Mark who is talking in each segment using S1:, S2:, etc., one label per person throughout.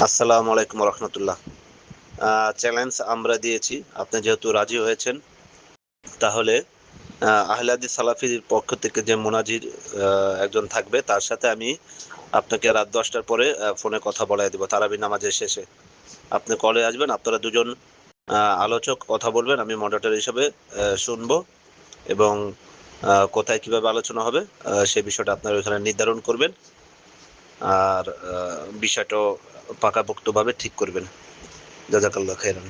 S1: আসসালামু আলাইকুম রহমতুল্লাহ। চ্যালেঞ্জ আমরা দিয়েছি, আপনি যেহেতু রাজি হয়েছেন তাহলে আহলে হাদিস সালাফির পক্ষ থেকে যে মুনাজির একজন থাকবে তার সাথে আমি আপনাকে রাত 10টার পরে ফোনে কথা বলায় দিব তারাবি নামাজের শেষে। আপনি কলে আসবেন, আপনারা দুজন আলোচক কথা বলবেন, আমি মডারেটর হিসেবে শুনবো এবং কোথায় কিভাবে আলোচনা হবে সেই বিষয়টা আপনারা ওইখানে নির্ধারণ করবেন আর বিষয়টা পাকাপোক্তভাবে ঠিক করবেন। জাযাকাল্লাহ খাইরান।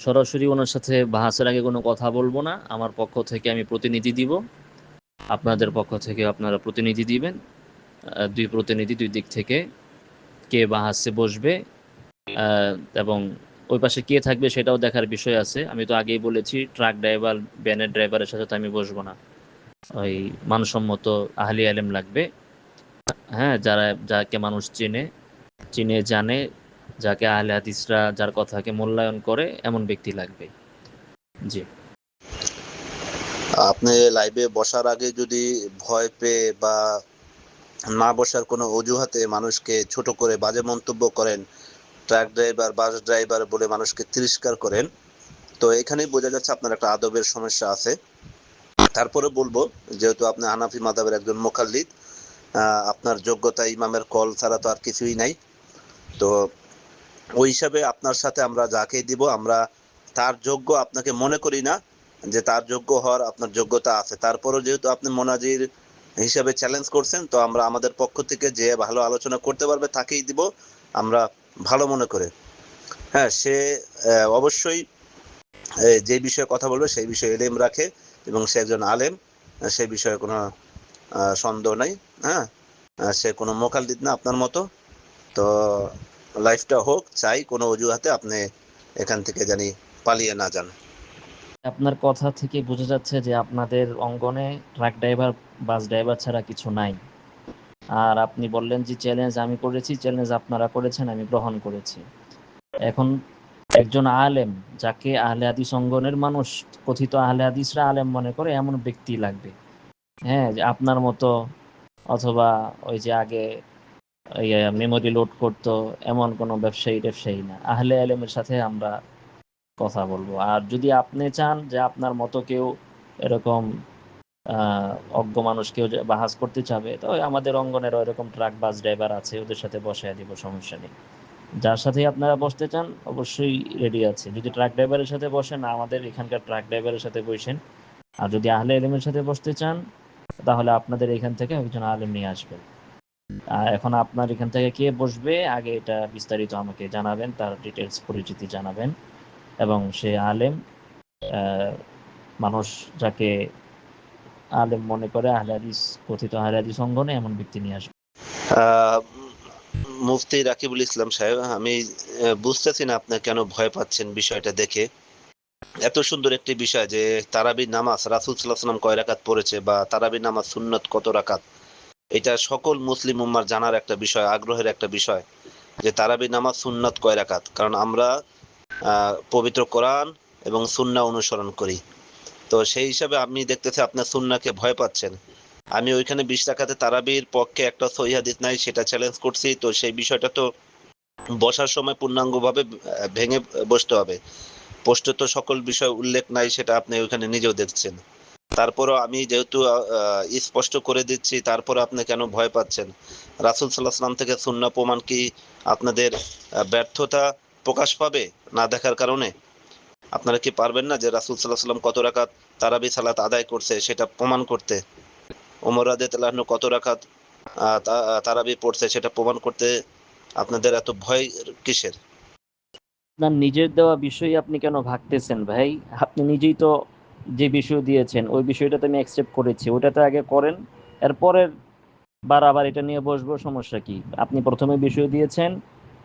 S2: সরাসরি ওনার সাথে বাহাসের আগে কোনো কথা বলবো না। আমার পক্ষ থেকে আমি প্রতিনিধি দিব, আপনাদের পক্ষ থেকে আপনারা প্রতিনিধি দিবেন। দুই প্রতিনিধি দুই দিক থেকে কে বাহাসে বসবে, আহ, এবং ওই পাশে কে থাকবে সেটাও দেখার বিষয় আছে। আমি তো আগেই বলেছি, ট্রাক ড্রাইভার ভ্যানের ড্রাইভারের সাথে তো আমি বসবো না। ওই মানসম্মত আহলি আলেম লাগবে। হ্যাঁ, যাকে মানুষ চেনে, চিনে জানে, যাকে আহলে হাদিসরা যার কথাকে মূল্যায়ন করে, এমন ব্যক্তি লাগবে। জি।
S1: আপনি লাইভে বসার আগে যদি ভয় পেয়ে বা না বসার কোনো অজুহাতে মানুষকে ছোট করে বাজে মন্তব্য করেন, ট্রাক ড্রাইভার বাস ড্রাইভার বলে মানুষকে তিরস্কার করেন, তো এখানেই বোঝা যাচ্ছে আপনার একটা আদবের সমস্যা আছে। তারপরে বলবো, যেহেতু আপনি হানাফি মাযহাবের একজন মুকাল্লিদ, আপনার যোগ্যতা ইমামের কল ছাড়া তো আর কিছুই নাই। তো ওই হিসাবে আপনার সাথে আমরা যাকে দিব আমরা তার যোগ্য আপনাকে মনে করি না যে তার যোগ্য হওয়ার আপনার যোগ্যতা আছে। তারপরও যেহেতু আপনি মোনাজির হিসাবে চ্যালেঞ্জ করছেন, তো আমরা আমাদের পক্ষ থেকে যে ভালো আলোচনা করতে পারবে তাকেই দিব আমরা, ভালো মনে করে। হ্যাঁ, সে অবশ্যই যে বিষয়ে কথা বলবে সেই বিষয়ে এলেম রাখে এবং সে একজন আলেম, সেই বিষয়ে কোনো সন্দেহ নাই। হ্যাঁ, সে কোনো মোকাল্লিদ না আপনার মতো। তো লাইফটা হোক চাই, কোনো অজুহাতে আপনি এখান থেকে জানি পালিয়ে না যান।
S2: আপনার কথা থেকে বোঝা যাচ্ছে যে আপনাদের অঙ্গনে ট্রাক ড্রাইভার বাস ড্রাইভার ছাড়া কিছু নাই। আর আপনি বললেন যে চ্যালেঞ্জ আমি করেছি, চ্যালেঞ্জ আপনারা করেছেন, আমি গ্রহণ করেছি। এখন একজন আলেম, যাকে আহলে হাদিস অঙ্গনের মানুষ, কথিত আহলে হাদিসরা আলেম মনে করে, এমন ব্যক্তি লাগবে। হ্যাঁ, যে আপনার মতো, অথবা ওই যে আগে মেমোরি লোড করতো, এমন কোনো ব্যবসায়ী না। আহলে আলেমের সাথে আমরা কথা বলবো। আর যদি আপনি চান যে আপনার মতো কেউ এরকম আহ অজ্ঞ মানুষ কেউ বাহাজ করতে চাবে, তো ওই আমাদের অঙ্গনের ওইরকম ট্রাক বাস ড্রাইভার আছে, ওদের সাথে বসায় দিব, সমস্যা নেই। যার সাথে আপনারা বসতে চান অবশ্যই রেডি আছে। যদি ট্রাক ড্রাইভারের সাথে বসেন, আমাদের এখানকার ট্রাক ড্রাইভারের সাথে বসেন। আর যদি আহলে এলেমের সাথে বসতে চান, তাহলে আপনাদের এখান থেকে একজন আলেম নিয়ে আসবেন। আর এখন আপনার এখান থেকে কে বসবে, আগে এটা বিস্তারিত আমাকে জানাবেন, তার ডিটেলস পরিচিতি জানাবেন। এবং সে আলেম, আহ, মানুষ যাকে আলেম মনে করে, আহলে হাদিস, কথিত আহলে হাদিস অঙ্গনে এমন ব্যক্তি নিয়ে আসবে।
S1: আহ, মুফতি রাকিবুল ইসলাম সাহেব, আমি বুঝতেছি না আপনি কেন ভয় পাচ্ছেন বিষয়টা দেখে। এত সুন্দর একটি বিষয় যে তারাবি নামাজ রাসূল সাল্লাল্লাহু আলাইহি ওয়াসাল্লাম কয় রাকাত পড়েছে বা তারাবি নামাজ সুন্নত কত রাকাত, এটা সকল মুসলিম উম্মার জানার একটা বিষয়, আগ্রহের একটা বিষয় যে তারাবি নামাজ সুন্নত কয় রাকাত। কারণ আমরা পবিত্র কোরআন এবং সুন্নাহ অনুসরণ করি। তো সেই হিসাবে আমি দেখতেছি আপনার সুন্নাহকে ভয় পাচ্ছেন। আমি ওইখানে 20 রাকাতে তারাবির পক্ষে একটা সহিহ হাদিস নাই, সেটা চ্যালেঞ্জ করছি। তো সেই বিষয়টা তো বসার সময় পূর্ণাঙ্গভাবে ভেঙে বসতে হবে। পোস্টে তো সকল বিষয় উল্লেখ নাই, সেটা আপনি ওইখানে নিজেও দেখছেন। তারপরও আমি যেহেতু স্পষ্ট করে দিচ্ছি, তারপর আপনি কেন ভয় পাচ্ছেন? রাসূল সাল্লাল্লাহু আলাইহি ওয়াসাল্লাম থেকে সুন্নাহ প্রমাণ কি আপনাদের ব্যর্থতা প্রকাশ পাবে না দেখার কারণে? আপনারা কি পারবেন না যে রাসূল সাল্লাল্লাহু আলাইহি ওয়াসাল্লাম কত রাকাত তারাবি সালাত আদায় করছে সেটা প্রমাণ করতে? ওমর রাদিয়াল্লাহু আনহু কত রাকাত তারাবি পড়ছে সেটা প্রমাণ করতে আপনাদের এত ভয় কিসের?
S2: আপনার নিজের দেওয়া বিষয় আপনি কেন ভাগতেছেন ভাই? আপনি নিজেই তো যে বিষয় দিয়েছেন, ওই বিষয়টা তো আমি অ্যাকসেপ্ট করেছি, ওটাতে আগে করেন। এরপরের বার আবার এটা নিয়ে বসবো, সমস্যা কি? আপনি প্রথমে বিষয় দিয়েছেন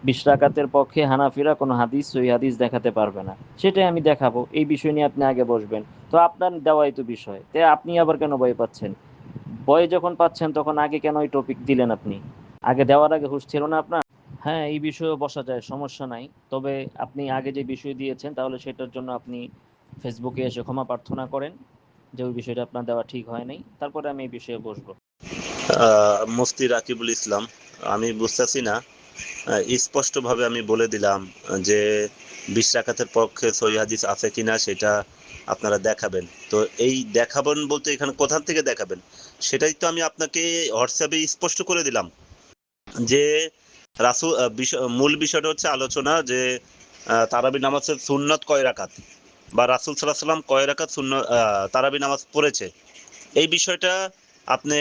S2: 20 রাকাতের পক্ষে হানাফিরা কোনো হাদিস, ওই হাদিস দেখাতে পারবে না, সেটাই আমি দেখাবো। এই বিষয় নিয়ে আপনি আগে বসবেন। তো আপনার দেওয়াই তো বিষয়, তাই আপনি আবার কেন ভয় পাচ্ছেন? ভয় যখন পাচ্ছেন, তখন আগে কেন ওই টপিক দিলেন আপনি? আগে দেওয়ার আগে হুঁশ ছিল না আপনার? হ্যাঁ, এই বিষয়েও বসা যায়, সমস্যা নাই। তবে আপনি আগে যে বিষয় দিয়েছেন, তাহলে সেটার জন্য আপনি ফেসবুকে এসে ক্ষমা প্রার্থনা করেন যে ওই বিষয়টা আপনার দেওয়া ঠিক হয় নাই। তারপরে আমি এই বিষয়ে বসবো।
S1: মুফতি রাকিবুল ইসলাম, আমি বুঝতেছি না স্পষ্টভাবে আমি বলে দিলাম যে 20 রাকাতের পক্ষে সহিহ হাদিস আছে কিনা সেটা আপনারা দেখাবেন। তো এই দেখাবেন বলতে এখানে কোথা থেকে দেখাবেন সেটাই তো আমি আপনাকে হোয়াটসঅ্যাপে স্পষ্ট করে দিলাম যে রাসূল মূল বিষয়টা হচ্ছে আলোচনা যে তারাবি নামাজের সুন্নত কয় রাকাত বা রাসূল সাল্লাল্লাহু আলাইহি ওয়াসাল্লাম কয় রাকাত তারাবি নামাজ পড়েছে এই বিষয়টা আপনি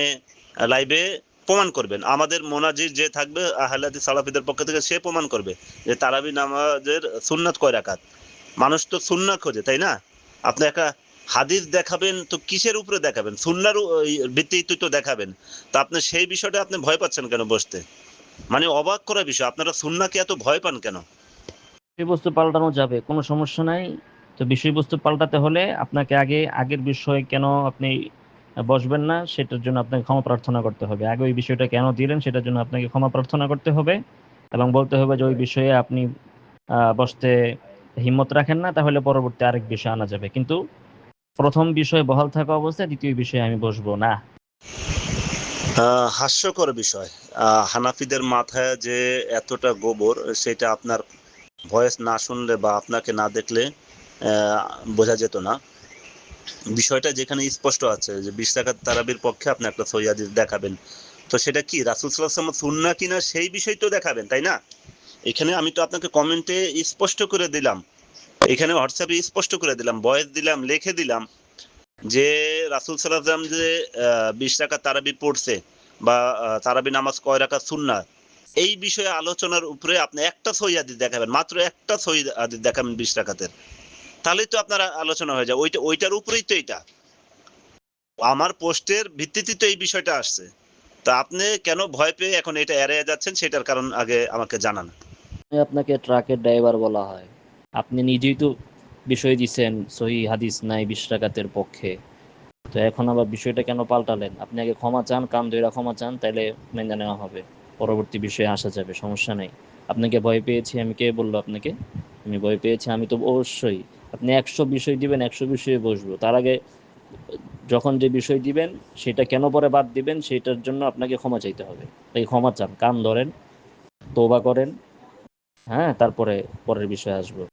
S1: লাইভে প্রমাণ করবেন। আমাদের মোনাজির যে থাকবে আহলে হাদিস সালাফিদের পক্ষ থেকে সে প্রমাণ করবে যে তারাবি নামাজের সুন্নাত কয় রাকাত। মানুষ তো সুন্নাহ খোঁজে, তাই না? আপনি একটা হাদিস দেখাবেন তো কিসের উপরে দেখাবেন? সুন্নাহর ভিত্তিতে তো দেখাবেন। তো আপনি সেই বিষয়টা আপনি ভয় পাচ্ছেন কেন বসতে? মানে অবাক করার বিষয়। আপনারা সুন্নাহকে এত ভয় পান কেন?
S2: বিষয়বস্তু পাল্টানো যাবে, কোনো সমস্যা নাই। তো বিষয়বস্তু পাল্টাতে হলে আপনাকে আগের বিষয়ে কেন আপনি বসবেন না সেটার জন্য আপনাকে ক্ষমা প্রার্থনা করতে হবে। আগে ওই বিষয়টা কেন দিলেন সেটার জন্য আপনাকে ক্ষমা প্রার্থনা করতে হবে এবং বলতে হবে যে ওই বিষয়ে আপনি বসতে হিম্মত রাখেন না, তাহলে পরবর্তী আরেক বিষয় আনা যাবে। কিন্তু প্রথম বিষয়ে বহাল থাকা অবস্থায় দ্বিতীয় বিষয়ে আমি বসবো না।
S1: হাস্যকর বিষয়। হানাফিদের মাথায় যে এতটা গোবর সেটা আপনার ভয়েস না শুনলে বা আপনাকে না দেখলে বোঝা যেত না। বিষয়টা যেখানে স্পষ্ট আছে যে 20 রাকাত তারাবির পক্ষে আপনি একটা সহিহ হাদিস দেখাবেন। তো সেটা কি রাসূল সাল্লাল্লাহু আলাইহি ওয়াসাল্লাম সুন্নাহ কিনা সেই বিষয় তো দেখাবেন, তাই না? এখানে আমি তো আপনাকে কমেন্টে স্পষ্ট করে দিলাম। এখানে হোয়াটসঅ্যাপে স্পষ্ট করে দিলাম, ভয়েস দিলাম, লিখে দিলাম যে রাসূল সাল্লাল্লাহু আলাইহি ওয়াসাল্লাম যে 20 রাকাত তারাবি পড়ছে বা তারাবি নামাজ কয় রাকাত সুন্নাহ এই বিষয়ে আলোচনার উপরে আপনি একটা সহিহ হাদিস দেখাবেন। মাত্র একটা সহিহ হাদিস দেখাবেন 20 রাকাতের। তাহলেই তো আপনার আলোচনা হয়ে যায়। ওইটার উপরেই তো এটা। আমার পোস্টের ভিত্তিতে তো এই বিষয়টা আসছে। তা আপনি কেন ভয় পেয়ে এখন এটা এড়িয়ে যাচ্ছেন সেটার কারণ আগে আমাকে জানান।
S2: আপনাকে ট্রাকের ড্রাইভার বলা হয়, আপনি নিজেই তো বিষয় দিচ্ছেন সহিহ হাদিস নাই 20 রাকাতের পক্ষে। তো এখন আবার বিষয়টা কেন পাল্টালেন? আপনি আগে ক্ষমা চান, কান ধইরা ক্ষমা চান, তাইলে মেনে নেওয়া হবে। পরবর্তী বিষয়ে আসা যাবে, সমস্যা নেই। আপনাকে ভয় পেয়েছি আমি, কে বললো আপনাকে আমি ভয় পেয়েছি? আমি তো অবশ্যই, আপনি 100 বিষয় দিবেন, 100 বিষয়ে বসবো। তার আগে যখন যে বিষয় দিবেন সেটা কেন পরে বাদ দিবেন সেটার জন্য আপনাকে ক্ষমা চাইতে হবে। তাই ক্ষমা চান, কান ধরেন, তওবা করেন, হ্যাঁ, তারপরে পরের বিষয়ে আসবো।